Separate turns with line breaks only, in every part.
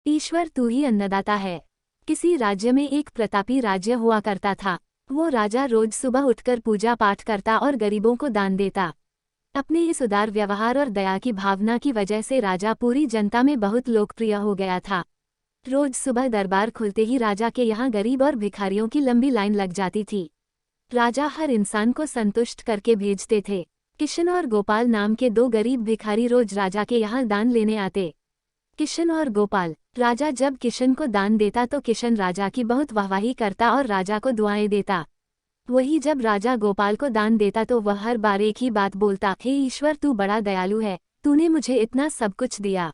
ईश्वर तू ही अन्नदाता है। किसी राज्य में एक प्रतापी राज्य हुआ करता था। वो राजा रोज सुबह उठकर पूजा पाठ करता और गरीबों को दान देता। अपने इस उदार व्यवहार और दया की भावना की वजह से राजा पूरी जनता में बहुत लोकप्रिय हो गया था। रोज सुबह दरबार खुलते ही राजा के यहाँ गरीब और भिखारियों की लंबी लाइन लग जाती थी। राजा हर इंसान को संतुष्ट करके भेजते थे। किशन और गोपाल नाम के दो गरीब भिखारी रोज राजा के यहाँ दान लेने आते। किशन और गोपाल। राजा जब किशन को दान देता तो किशन राजा की बहुत वाहवाही करता और राजा को दुआएं देता। वही जब राजा गोपाल को दान देता तो वह हर बार एक ही बात बोलता, हे ईश्वर तू बड़ा दयालु है, तूने मुझे इतना सब कुछ दिया।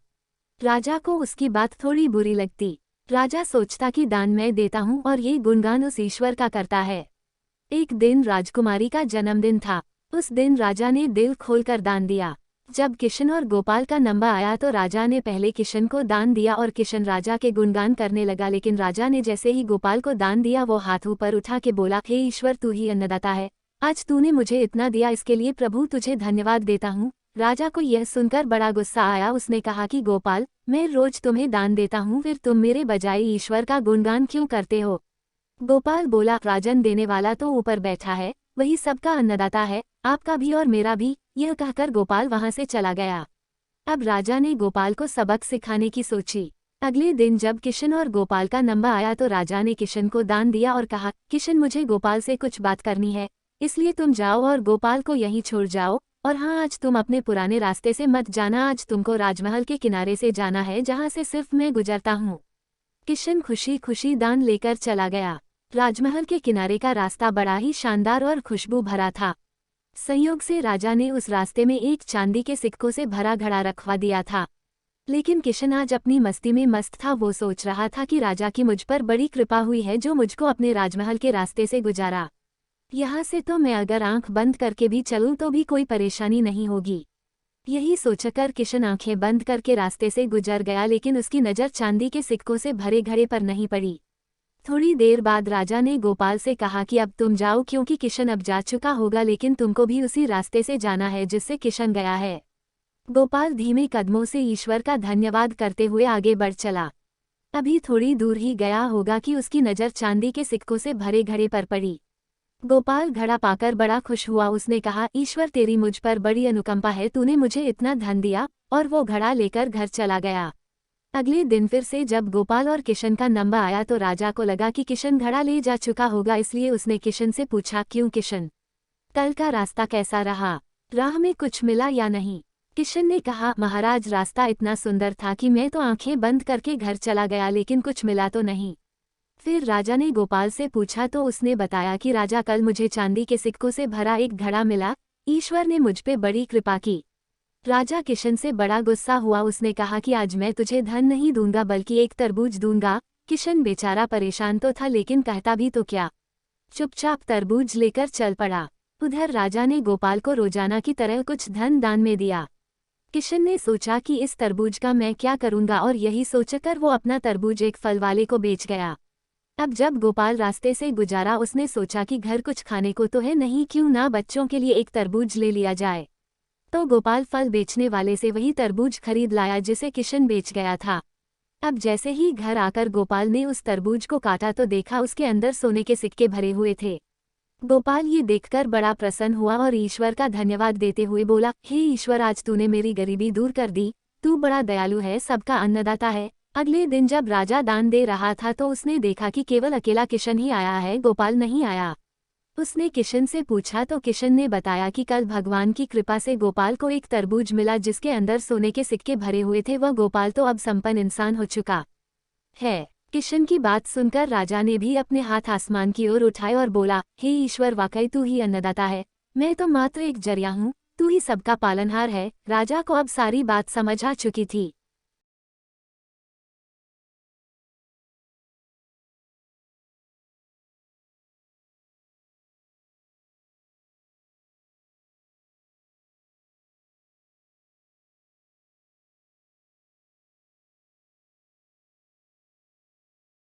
राजा को उसकी बात थोड़ी बुरी लगती। राजा सोचता कि दान मैं देता हूँ और ये गुणगान उस ईश्वर का करता है। एक दिन राजकुमारी का जन्मदिन था। उस दिन राजा ने दिल खोलकर दान दिया। जब किशन और गोपाल का नंबर आया तो राजा ने पहले किशन को दान दिया और किशन राजा के गुणगान करने लगा। लेकिन राजा ने जैसे ही गोपाल को दान दिया वो हाथ ऊपर उठा के बोला, हे ईश्वर तू ही अन्नदाता है, आज तूने मुझे इतना दिया, इसके लिए प्रभु तुझे धन्यवाद देता हूँ। राजा को यह सुनकर बड़ा गुस्सा आया। उसने कहा कि गोपाल, मैं रोज तुम्हें दान देता हूँ, फिर तुम मेरे बजाय ईश्वर का गुणगान क्यों करते हो? गोपाल बोला, राजन देने वाला तो ऊपर बैठा है, वही सबका अन्नदाता है, आपका भी और मेरा भी। यह कहकर गोपाल वहां से चला गया। अब राजा ने गोपाल को सबक सिखाने की सोची। अगले दिन जब किशन और गोपाल का नंबर आया तो राजा ने किशन को दान दिया और कहा, किशन मुझे गोपाल से कुछ बात करनी है, इसलिए तुम जाओ और गोपाल को यहीं छोड़ जाओ। और हाँ, आज तुम अपने पुराने रास्ते से मत जाना, आज तुमको राजमहल के किनारे से जाना है जहाँ से सिर्फ मैं गुजरता हूँ। किशन खुशी खुशी दान लेकर चला गया। राजमहल के किनारे का रास्ता बड़ा ही शानदार और खुशबू भरा था। संयोग से राजा ने उस रास्ते में एक चांदी के सिक्कों से भरा घड़ा रखवा दिया था। लेकिन किशन आज अपनी मस्ती में मस्त था। वो सोच रहा था कि राजा की मुझ पर बड़ी कृपा हुई है जो मुझको अपने राजमहल के रास्ते से गुजारा। यहाँ से तो मैं अगर आंख बंद करके भी चलूं तो भी कोई परेशानी नहीं होगी। यही सोचकर किशन आंखें बंद करके रास्ते से गुजर गया, लेकिन उसकी नज़र चांदी के सिक्कों से भरे घड़े पर नहीं पड़ी। थोड़ी देर बाद राजा ने गोपाल से कहा कि अब तुम जाओ, क्योंकि किशन अब जा चुका होगा, लेकिन तुमको भी उसी रास्ते से जाना है जिससे किशन गया है। गोपाल धीमे कदमों से ईश्वर का धन्यवाद करते हुए आगे बढ़ चला। अभी थोड़ी दूर ही गया होगा कि उसकी नज़र चांदी के सिक्कों से भरे घड़े पर पड़ी। गोपाल घड़ा पाकर बड़ा खुश हुआ। उसने कहा, ईश्वर तेरी मुझ पर बड़ी अनुकंपा है, तूने मुझे इतना धन दिया। और वो घड़ा लेकर घर चला गया। अगले दिन फिर से जब गोपाल और किशन का नंबर आया तो राजा को लगा कि किशन घड़ा ले जा चुका होगा, इसलिए उसने किशन से पूछा, क्यों किशन, कल का रास्ता कैसा रहा, राह में कुछ मिला या नहीं? किशन ने कहा, महाराज रास्ता इतना सुंदर था कि मैं तो आंखें बंद करके घर चला गया, लेकिन कुछ मिला तो नहीं। फिर राजा ने गोपाल से पूछा तो उसने बताया कि राजा कल मुझे चांदी के सिक्कों से भरा एक घड़ा मिला, ईश्वर ने मुझ पे बड़ी कृपा की। राजा किशन से बड़ा गुस्सा हुआ। उसने कहा कि आज मैं तुझे धन नहीं दूंगा बल्कि एक तरबूज दूंगा। किशन बेचारा परेशान तो था, लेकिन कहता भी तो क्या, चुपचाप तरबूज लेकर चल पड़ा। उधर राजा ने गोपाल को रोजाना की तरह कुछ धन दान में दिया। किशन ने सोचा कि इस तरबूज का मैं क्या करूंगा, और यही सोचकर वो अपना तरबूज एक फल वाले को बेच गया। अब जब गोपाल रास्ते से गुजारा उसने सोचा कि घर कुछ खाने को तो है नहीं, क्यों ना बच्चों के लिए एक तरबूज ले लिया जाए। तो गोपाल फल बेचने वाले से वही तरबूज खरीद लाया जिसे किशन बेच गया था। अब जैसे ही घर आकर गोपाल ने उस तरबूज को काटा तो देखा उसके अंदर सोने के सिक्के भरे हुए थे। गोपाल ये देखकर बड़ा प्रसन्न हुआ और ईश्वर का धन्यवाद देते हुए बोला, हे ईश्वर, आज तूने मेरी गरीबी दूर कर दी, तू बड़ा दयालु है, सबका अन्नदाता है। अगले दिन जब राजा दान दे रहा था तो उसने देखा कि केवल अकेला किशन ही आया है, गोपाल नहीं आया। उसने किशन से पूछा तो किशन ने बताया कि कल भगवान की कृपा से गोपाल को एक तरबूज मिला जिसके अंदर सोने के सिक्के भरे हुए थे। वह गोपाल तो अब संपन्न इंसान हो चुका है। किशन की बात सुनकर राजा ने भी अपने हाथ आसमान की ओर उठाए और बोला, हे ईश्वर, वाकई तू ही अन्नदाता है, मैं तो मात्र एक जरिया हूँ, तू ही सबका पालनहार है। राजा को अब सारी बात समझ आ चुकी थी।